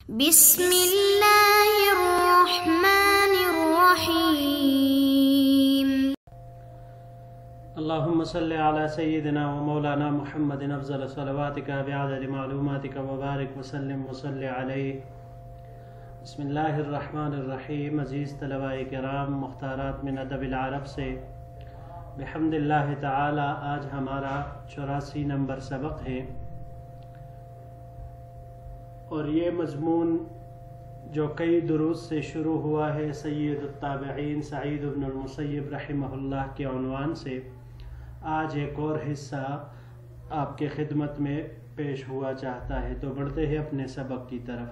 بسم اللہ الرحمن الرحیم اللہم صلی علی سیدنا و مولانا محمد افضل صلواتک بعدد معلوماتک وبارک وسلم وصلی علیہ۔ بسم اللہ الرحمن الرحیم۔ عزیز طلباء کرام، مختارات من ادب العرب سے بحمد اللہ تعالی آج ہمارا 84 نمبر سبق ہے، اور یہ مضمون جو کئی دروس سے شروع ہوا ہے سید التابعین سعید بن المسیب رحمہ اللہ کے عنوان سے، آج ایک اور حصہ آپ کے خدمت میں پیش ہوا چاہتا ہے۔ تو بڑھتے ہیں اپنے سبق کی طرف۔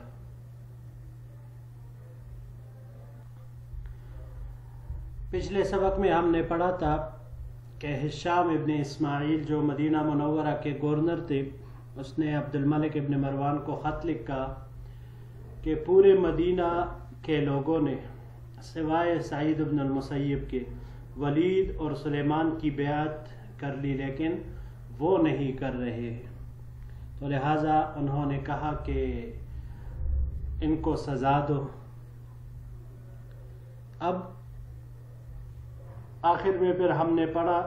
پچھلے سبق میں ہم نے پڑھا تھا کہ ہشام ابن اسماعیل جو مدینہ منورہ کے گورنر تھے، اس نے عبد الملک ابن مروان کو خط لکھا کہ پورے مدینہ کے لوگوں نے سوائے سعید ابن المسیب کے ولید اور سلیمان کی بیعت کر لی، لیکن وہ نہیں کر رہے، تو لہٰذا انہوں نے کہا کہ ان کو سزا دو۔ اب آخر میں پھر ہم نے پڑھا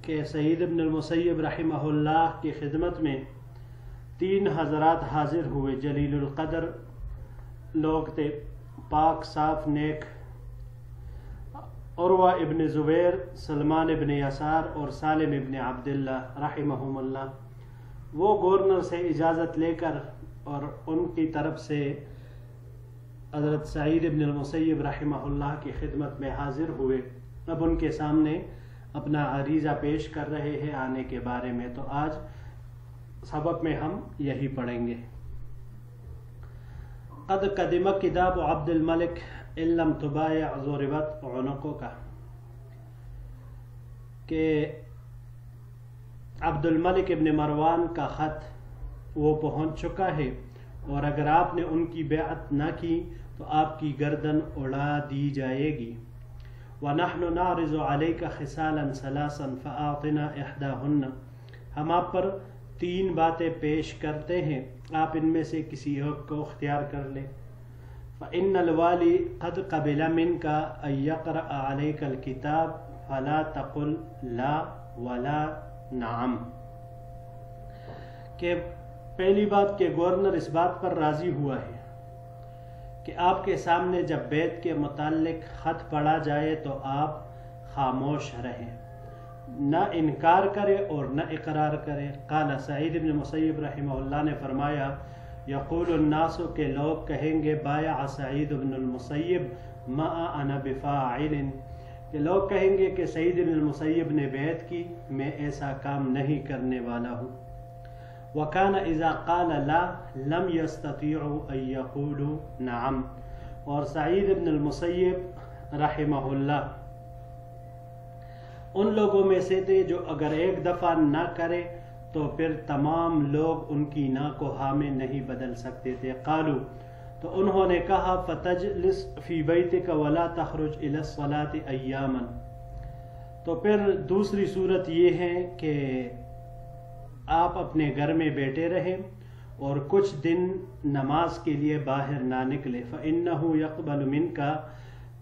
کہ سعید ابن المسیب رحمہ اللہ کی خدمت میں 3 حضرات حاضر ہوئے، جلیل القدر لوگ تھے، پاک صاف نیک، عروہ ابن زبیر، سلمان ابن یسار اور سالم ابن عبداللہ رحمہم اللہ۔ وہ گورنر سے اجازت لے کر اور ان کی طرف سے حضرت سعید ابن المسیب رحمہ اللہ کی خدمت میں حاضر ہوئے۔ اب ان کے سامنے اپنا عریضہ پیش کر رہے ہیں آنے کے بارے میں، تو آج سبق میں ہم یہی پڑھیں گے۔ قد قدم کتاب عبد الملک ان لم تبایع ضربت عنقک، کہ عبد الملک ابن مروان کا خط وہ پہنچ چکا ہے، اور اگر آپ نے ان کی بیعت نہ کی تو آپ کی گردن اڑا دی جائے گی۔ وَنَحْنُ نَعْرِضُ عَلَيْكَ خِصَالًا ثَلَاثًا فَأَعْطِنَا إِحْدَاهُنَّ، ہم آپ پر 3 باتیں پیش کرتے ہیں، آپ ان میں سے کسی ایک کو اختیار کر لیں۔ فَإِنَّ الْوَالِي قَدْ قَبِلَ مِنْكَ أَن يَقْرَأَ عَلَيْكَ الْكِتَابَ فَلَا تَقُلْ لَا وَلَا نَعَمْ، کہ پہلی بات کہ گورنر اس بات پر راضی ہوا ہے کہ آپ کے سامنے جب بیعت کے متعلق خط پڑھا جائے تو آپ خاموش رہیں، نہ انکار کرے اور نہ اقرار کرے۔ قال سعید بن مسیب رحمہ اللہ نے فرمایا، یقول الناس، کہ لوگ کہیں گے، بایع سعید بن المسیب ما انا بفاعل، کہ لوگ کہیں گے کہ سعید بن المسیب نے بیعت کی، میں ایسا کام نہیں کرنے والا ہوں۔ وَكَانَ إِذَا قَالَ لَا لَمْ يَسْتَطِيعُوا أَن يَقُولُوا نَعَمْ، اور سعید بن المسیب رحمہ اللہ ان لوگوں میں سے تھے جو اگر ایک دفعہ نہ کرے تو پھر تمام لوگ ان کی نہ کو ہاں میں نہیں بدل سکتے تھے۔ قالوا، تو انہوں نے کہا، فَتَجْلِسْ فِي بَيْتِكَ وَلَا تَخْرُجْ إِلَى الصَّلَاةِ أَيَّامًا، تو پھر دوسری صورت یہ ہے کہ آپ اپنے گھر میں بیٹھے رہیں اور کچھ دن نماز کے لیے باہر نہ نکلے۔ فَإِنَّهُ يَقْبَلُ مِنْكَ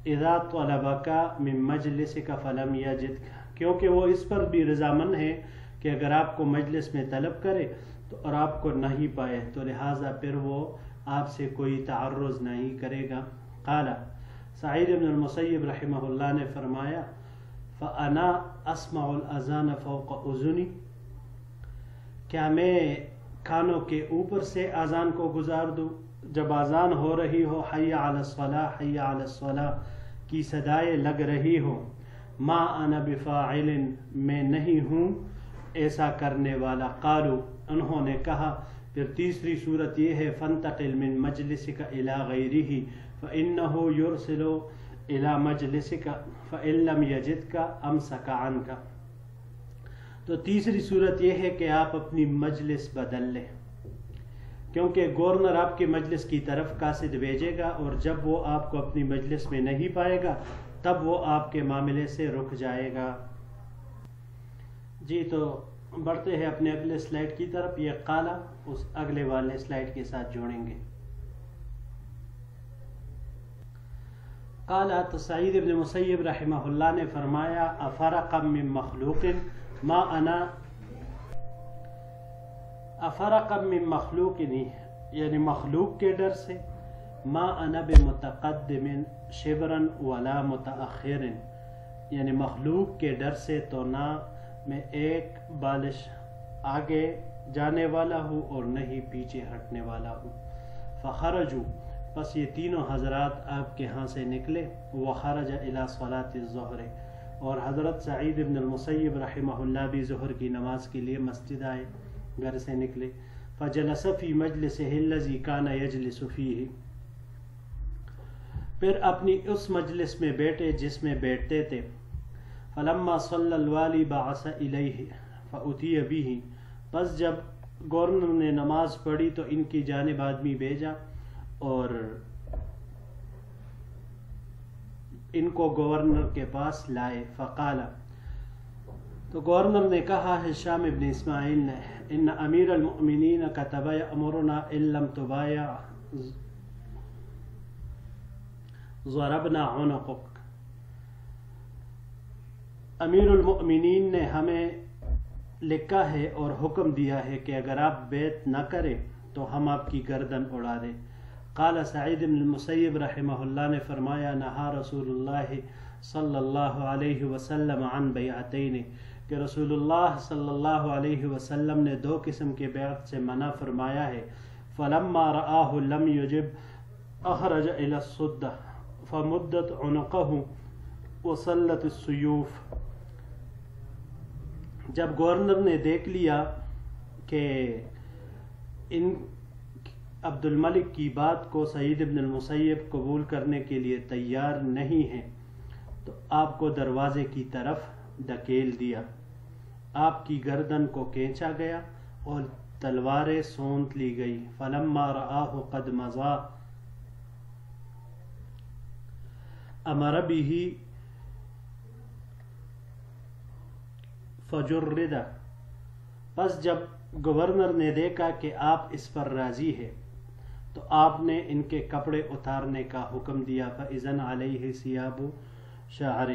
إِذَا طَلَبَكَ مِنْ مَجْلِسِكَ فَلَمْ يَجِدْكَ، کیونکہ وہ اس پر بھی رضامند ہے کہ اگر آپ کو مجلس میں طلب کرے تو اور آپ کو نہیں پائے تو لہٰذا پھر وہ آپ سے کوئی تعرض نہیں کرے گا۔ قال سعید بن المسیب رحمہ اللہ نے فرمایا، فَأَنَا أَسْمَعُ الْأَذَانَ فَوْقَ أُذُنِي، کیا میں کانوں کے اوپر سے اذان کو گزار دوں؟ جب اذان ہو رہی ہو، حی علی الصلاۃ حی علی الصلاۃ کی صدائیں لگ رہی ہو، ما انا بفاعل، میں نہیں ہوں ایسا کرنے والا۔ قالوا، انہوں نے کہا، پھر تیسری صورت یہ ہے، فانتقل من مجلسک الی غیرہ فانہ یرسل الی مجلسک فان لم یجدک امسک عنک، تو تیسری صورت یہ ہے کہ آپ اپنی مجلس بدل لیں، کیونکہ گورنر آپ کی مجلس کی طرف قاصد بھیجے گا، اور جب وہ آپ کو اپنی مجلس میں نہیں پائے گا تب وہ آپ کے معاملے سے رک جائے گا۔ جی، تو بڑھتے ہیں اپنے اگلے سلائیڈ کی طرف۔ یہ قالا اس اگلے والے سلائیڈ کے ساتھ جوڑیں گے۔ قال تو سعید ابن مسیب رحمہ اللہ نے فرمایا افرقا من مخلوق ما انا افرقا من مخلوق نہیں یعنی مخلوق کے ڈر سے ما انا بمتقدم شبرا ولا متأخر یعنی مخلوق کے ڈر سے تو نہ میں ایک بالش آگے جانے والا ہوں اور نہیں پیچھے ہٹنے والا ہوں. فخرجوا پس یہ تینوں حضرات آپ کے ہاں سے نکلے. وخرج الى صلاة الظہر اور حضرت سعید ابن المسیب رحمہ اللہ بھی ظہر کی نماز کے لیے مسجد آئے, گھر سے نکلے. فجلس فی مجلسہ الذی کان یجلس فیہ پھر اپنی اس مجلس میں بیٹھے جس میں بیٹھتے تھے. فلما صلی الوالی بعث الیہ فأتی بہ پس جب گورنر نے نماز پڑھی تو ان کی جانب آدمی بھیجا اور ان کو گورنر کے پاس لائے. فقال تو گورنر نے کہا ہشام ابن اسماعیل نے ان امیر المؤمنین کتب یأمرنا ان لم تبایع ضربنا عنقک امیر المؤمنین نے ہمیں لکھا ہے اور حکم دیا ہے کہ اگر آپ بیعت نہ کریں تو ہم آپ کی گردن اڑا دیں. قال سعید بن المسیب رحمہ اللہ نے فرمایا نہا رسول اللہ صلی اللہ علیہ وسلم عن بیعتین کہ رسول اللہ صلی اللہ علیہ وسلم نے دو قسم کے بیعت سے منع فرمایا ہے. فلما رآہ لم یجب اخرج الى الصدہ فمدت عنقہ وصلت السیوف جب گورنر نے دیکھ لیا کہ ان عبد الملک کی بات کو سعید ابن المسیب قبول کرنے کے لیے تیار نہیں ہیں تو آپ کو دروازے کی طرف دھکیل دیا. آپ کی گردن کو کھینچا گیا اور تلواریں سونت لی گئی. فلما رآہ قد مضى امر به فجرد پس جب گورنر نے دیکھا کہ آپ اس پر راضی ہے تو آپ نے ان کے کپڑے اتارنے کا حکم دیا. فإذن علیہ ثیاب شعر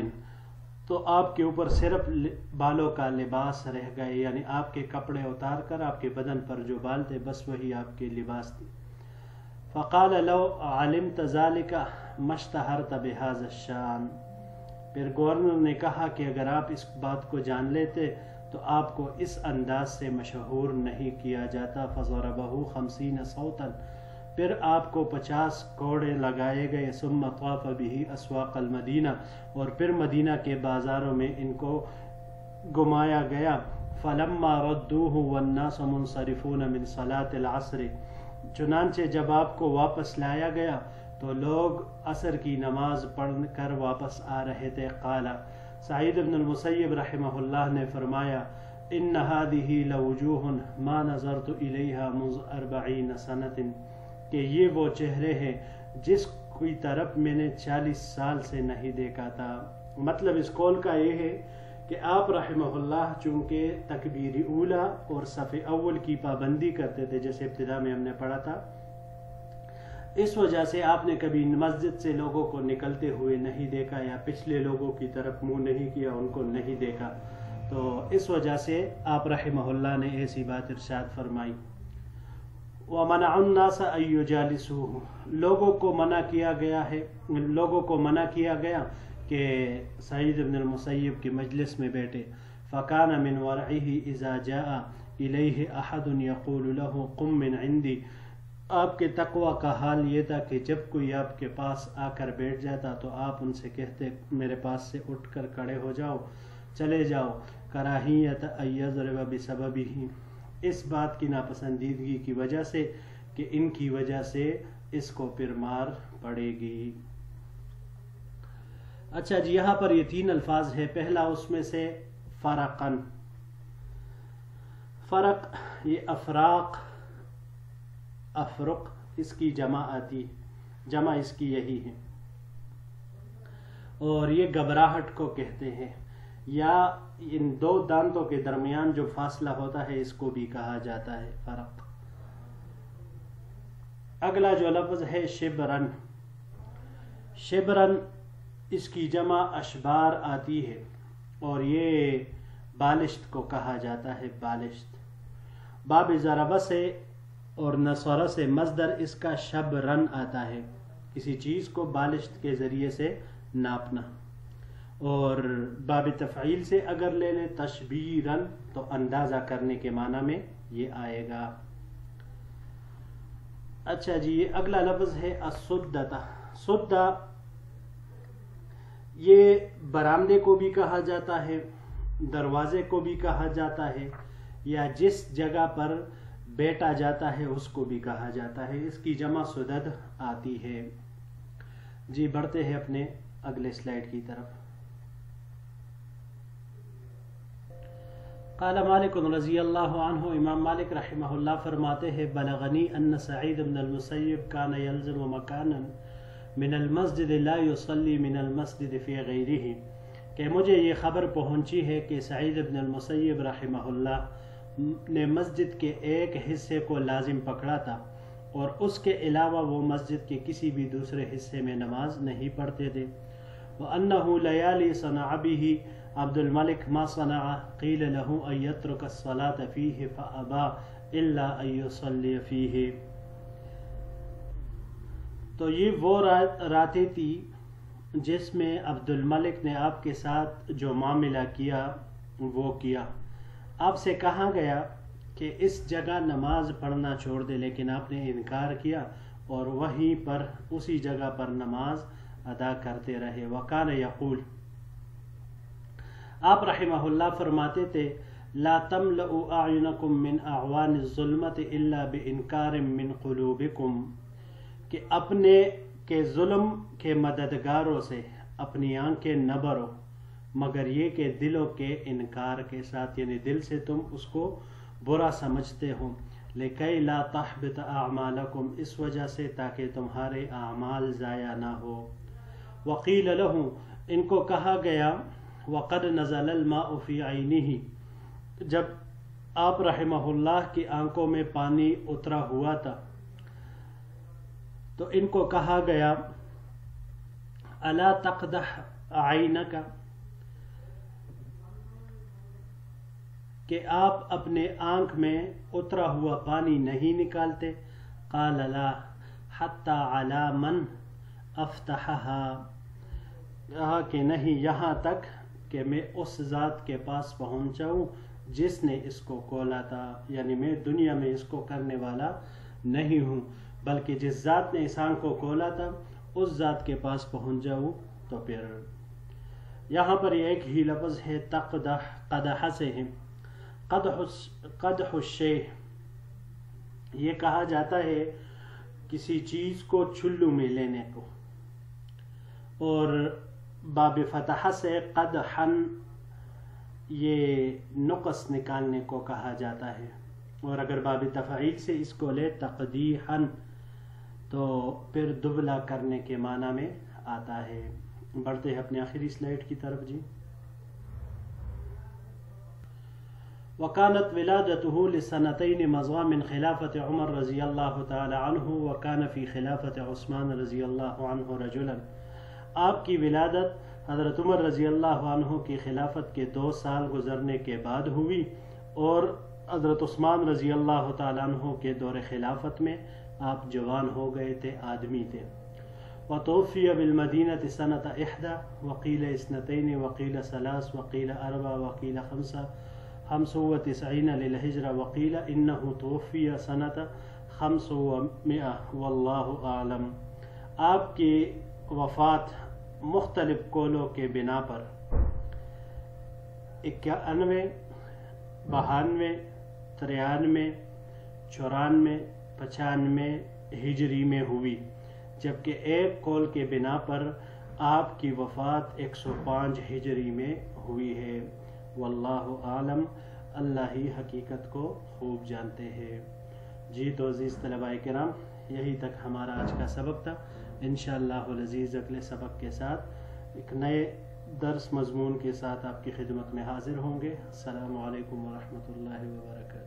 تو آپ کے اوپر صرف بالوں کا لباس رہ گئے یعنی آپ کے کپڑے اتار کر آپ کے بدن پر جو بال تھے بس وہی آپ کے لباس تھے. فقال لو علمت ذلك ما اشتهرت بهذا الشان پھر گورنر نے کہا کہ اگر آپ اس بات کو جان لیتے تو آپ کو اس انداز سے مشہور نہیں کیا جاتا. فضربه 50 صوتا پھر آپ کو 50 کوڑے لگائے گئے. ثم طاف به اسواق المدینہ اور پھر مدینہ کے بازاروں میں ان کو گھمایا گیا. فلما ردوه والناس منصرفون من صلاة العصر چنانچہ جب آپ کو واپس لایا گیا تو لوگ عصر کی نماز پڑھ کر واپس آ رہے تھے. قال سعید بن المسیب رحمہ اللہ نے فرمایا ان هذه لوجوه ما نظرت الیها منذ 40 سنة کہ یہ وہ چہرے ہیں جس کی طرف میں نے 40 سال سے نہیں دیکھا تھا. مطلب اس قول کا یہ ہے کہ آپ رحمہ اللہ چونکہ تکبیر اولا اور صف اول کی پابندی کرتے تھے جیسے ابتدا میں ہم نے پڑھا تھا, اس وجہ سے آپ نے کبھی مسجد سے لوگوں کو نکلتے ہوئے نہیں دیکھا یا پچھلے لوگوں کی طرف منہ نہیں کیا, ان کو نہیں دیکھا. تو اس وجہ سے آپ رحمہ اللہ نے ایسی بات ارشاد فرمائی. وَمَنَعُ النَّاسَ أَن يُجَالِسُوهُ لوگوں کو منع کیا گیا کہ سعید بن المسیب کی مجلس میں بیٹھے. فَكَانَ مِنْ وَرْعِهِ إِذَا جَاءَ إِلَيْهِ أَحَدٌ يَقُولُ لَهُ قُمْ مِنْ عِنْدِي آپ کے تقوی کا حال یہ تھا کہ جب کوئی آپ کے پاس آ کر بیٹھ جاتا تو آپ ان سے کہتے میرے پاس سے اٹھ کر کھڑے ہو جاؤ, چلے جاؤ. کراہیت ان یضرب بسببہ اس بات کی ناپسندیدگی کی وجہ سے کہ ان کی وجہ سے اس کو پھر مار پڑے گی. اچھا جی, یہاں پر یہ 3 الفاظ ہے. پہلا اس میں سے فرقن, فرق یہ افراق افرق اس کی جمع آتی, جمع اس کی یہی ہے, اور یہ گھبراہٹ کو کہتے ہیں یا ان 2 دانتوں کے درمیان جو فاصلہ ہوتا ہے اس کو بھی کہا جاتا ہے فرق. اگلا جو لفظ ہے شبرن, شبرن اس کی جمع اشبار آتی ہے اور یہ بالشت کو کہا جاتا ہے. بالشت باب ضربہ سے اور نصرہ سے مصدر اس کا شبرن آتا ہے، کسی چیز کو بالشت کے ذریعے سے ناپنا. اور باب تفعیل سے اگر لے لیں تشبیرن تو اندازہ کرنے کے معنی میں یہ آئے گا. اچھا جی، یہ اگلا لفظ ہے السدۃ. سدہ یہ برآمدے کو بھی کہا جاتا ہے، دروازے کو بھی کہا جاتا ہے، یا جس جگہ پر بیٹا جاتا ہے اس کو بھی کہا جاتا ہے. اس کی جمع سدد آتی ہے. جی بڑھتے ہیں اپنے اگلے سلائیڈ کی طرف. قال مالک رضی اللہ عنہ، امام مالک رحمہ اللہ فرماتے ہیں بلغنی ان سعید بن المسیب کان یلزم مکانا من المسجد لا یصلی من المسجد فی غیرہ، کہ مجھے یہ خبر پہنچی ہے کہ سعید بن المسیب رحمہ اللہ نے مسجد کے ایک حصے کو لازم پکڑا تھا اور اس کے علاوہ وہ مسجد کے کسی بھی دوسرے حصے میں نماز نہیں پڑھتے تھے. وَأَنَّهُ لَيَالِي صَنَعَ بِهِ عبد الملک ما صنع قیل له ان يترك الصلاة فيه فأبى الا ان يصلي فيه. تو یہ وہ راتیں تھی جس میں عبد الملک نے آپ کے ساتھ جو معاملہ کیا وہ کیا. آپ سے کہا گیا کہ اس جگہ نماز پڑھنا چھوڑ دے، لیکن آپ نے انکار کیا اور وہیں پر اسی جگہ پر نماز ادا کرتے رہے. وکان یقول، آپ رحمہ اللہ فرماتے تھے لا تملؤوا اعینکم من اعوان الظلمۃ الا بانکار من قلوبکم، کہ اپنے کے ظلم کے مددگاروں سے اپنی آنکھیں نہ بھرو مگر یہ کہ دلوں کے انکار کے ساتھ، یعنی دل سے تم اس کو برا سمجھتے ہو. لکی لا تحبط اعمالکم، اس وجہ سے تاکہ تمہارے اعمال ضائع نہ ہو. وقیل له، ان کو کہا گیا وقد نزل الماء فی عینہ، جب آپ رحمہ اللہ کی آنکھوں میں پانی اترا ہوا تھا تو ان کو کہا گیا الا تقدح عینک، کہ آپ اپنے آنکھ میں اترا ہوا پانی نہیں نکالتے. قال لا حتی علی من افتحها، کہا کہ نہیں یہاں تک کہ میں اس ذات کے پاس پہنچاؤں جس نے اس کو کھولا تھا، یعنی میں دنیا میں اس کو کرنے والا نہیں ہوں بلکہ جس ذات نے اس آنکھ کو کھولا تھا اس ذات کے پاس پہنچ جاؤں. تو پھر یہاں پر یہ ایک ہی لفظ ہے تقدح، قدح سے ہے. قدح الشیء یہ کہا جاتا ہے کسی چیز کو چلو میں لینے کو، اور باب فتح سے قدحن یہ نقص نکالنے کو کہا جاتا ہے، اور اگر باب تفعیل سے اس کو لے تقدیحن تو پھر دبلا کرنے کے معنی میں آتا ہے. بڑھتے ہیں اپنے آخری سلائیڈ کی طرف. جی وكانت ولادته لسنتين مضى من خلافة عمر رضی اللہ تعالی عنہ وكان في خلافة عثمان رضی اللہ عنہ رجلا، آپ کی ولادت حضرت عمر رضی اللہ عنہ کی خلافت کے 2 سال گزرنے کے بعد ہوئی، اور حضرت عثمان رضی اللہ تعالی عنہ کے دور خلافت میں آپ جوان ہو گئے تھے، آدمی تھے. وتوفی بالمدینة سنة 1 وقیل 2 وقیل 3 وقیل 4 وقیل 95 للہجرہ وقیل انه توفی سنة 500 واللہ اعلم. آپ کی وفات مختلف قولوں کے بنا پر 91 92 93 94 95 ہجری میں ہوئی، جبکہ ایک قول کے بنا پر آپ کی وفات 105 ہجری میں ہوئی ہے. واللہ عالم، اللہ ہی حقیقت کو خوب جانتے ہیں. جی تو عزیز طلباء کرام، یہی تک ہمارا آج کا سبق تھا. انشاءاللہ العزیز اگلے سبق کے ساتھ ایک نئے درس مضمون کے ساتھ آپ کی خدمت میں حاضر ہوں گے. السلام علیکم ورحمۃ اللہ وبرکاتہ.